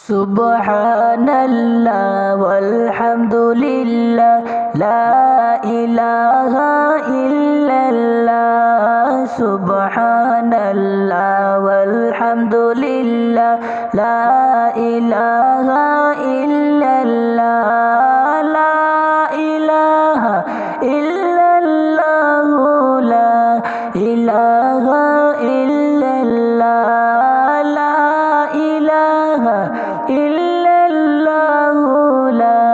Subhanallah walhamdulillah, la ilaha illallah. Subhanallah walhamdulillah, la ilaha illallah. La ilaha illallah, la ilaha illallah. La ilaha ইল্লাল্লাহু লা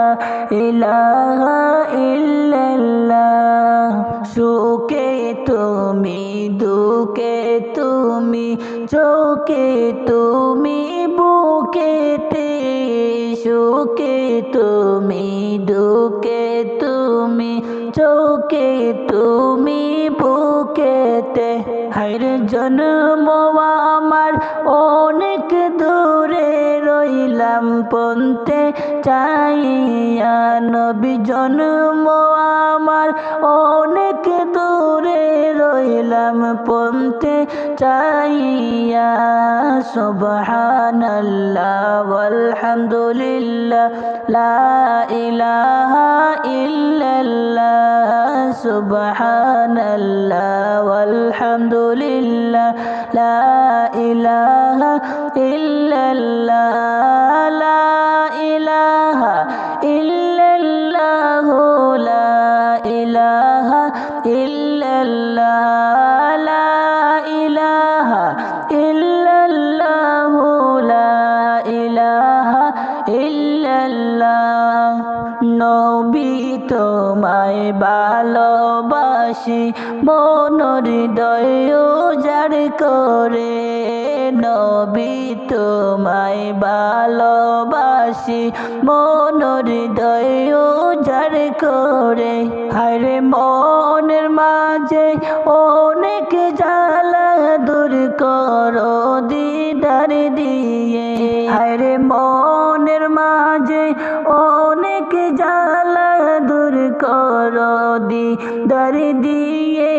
ইলাহা ইল্লাল্লাহ। সুখে তুমি, দুঃখে তুমি, চোখে তুমি, বুকেতে। সুখে তুমি, দুঃখে তুমি, চোখে তুমি, বুকেতে। হায়রে জন্ম আমার অনেক দূরে, রইলাম পন্থে চাইয়া। নবী জন্ম আমার অনেক দূরে, রইলাম পন্থে চাইয়া। সুবহানাল্লাহ ওয়ালহামদুলিল্লাহ, লা ইলাহা ইল্লাল্লাহ। সুবহানাল্লাহ ওয়ালহামদুলিল্লাহ, লা ইলাহা ইল্লাল্লাহ। লা ইলাহা ইল্লাল্লাহ, লা ইলাহা ইল্লাল্লাহ। লা ইলাহা ইল্লাল্লাহ, লা ইলাহা ইল্লাল্লাহ। নবী তোমায় ভালোবাসি, মনের হৃদয় উজাড় করে। নবী তোমায় ভালোবাসি, মনের হৃদয় উজাড় করে। হায়রে মনের মাঝে অনেক জ্বালা, দূর করো দিদার দিয়ে। হায়রে মনের মাঝে অনেক জ্বালা, দূর করো দিদার দিয়ে।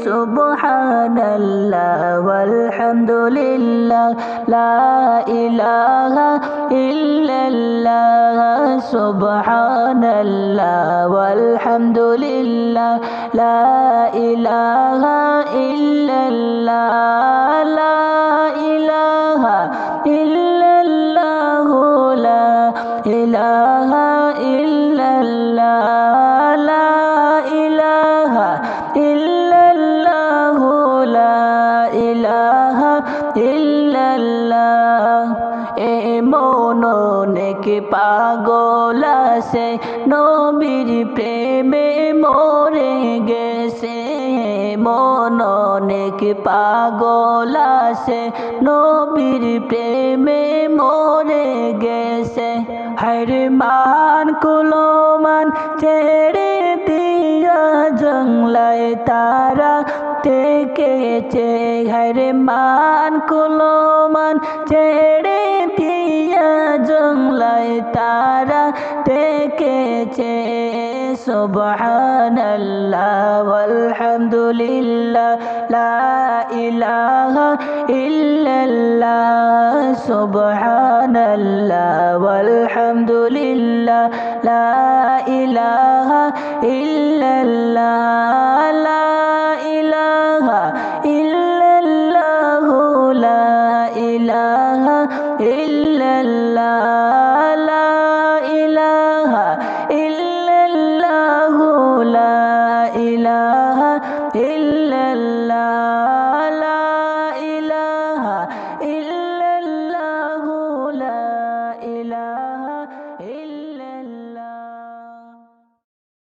সুবহানাল্লাহ ওয়ালহামদুলিল্লাহ, লা ইলাহা ইল্লাল্লাহ। সুবহানাল্লাহ ওয়ালহামদুলিল্লাহ, লা ইলাহা ইল্লাল্লাহ। লা ইলাহা ইল্লাল্লাহ, লা ইলাহা ইল্লাল্লাহ। লা ইলাহা ইল্লাল্লাহ, লা ইলাহা ইল্লাল্লাহ। এমন অনেক পাগল আছে, নবীর প্রেমে মরে গেছে। এমন অনেক পাগল আছে, নবীর প্রেমে মরে গেছে। হায়রে মান কুলমান ছেড়ে দিয়া, জংলায় তারা থেকেছে। হায়রে মান কুলমান ছেড়ে দিয়া, জংলায় তারা থেকেছে। সুবহানাল্লাহ ওয়ালহামদুলিল্লাহ, লা ইলাহা ইল্লাল্লাহ। সুবহানাল্লাহ ওয়ালহামদুলিল্লাহ, লা ইলাহা ইল্লাল্লাহ। লা ইলাহা ইল্লাল্লাহ, লা ইলাহা ইল্লাল্লাহ। লা ইলাহা ইল্লাল্লাহ, লা ইলাহা ইল্লাল্লাহ।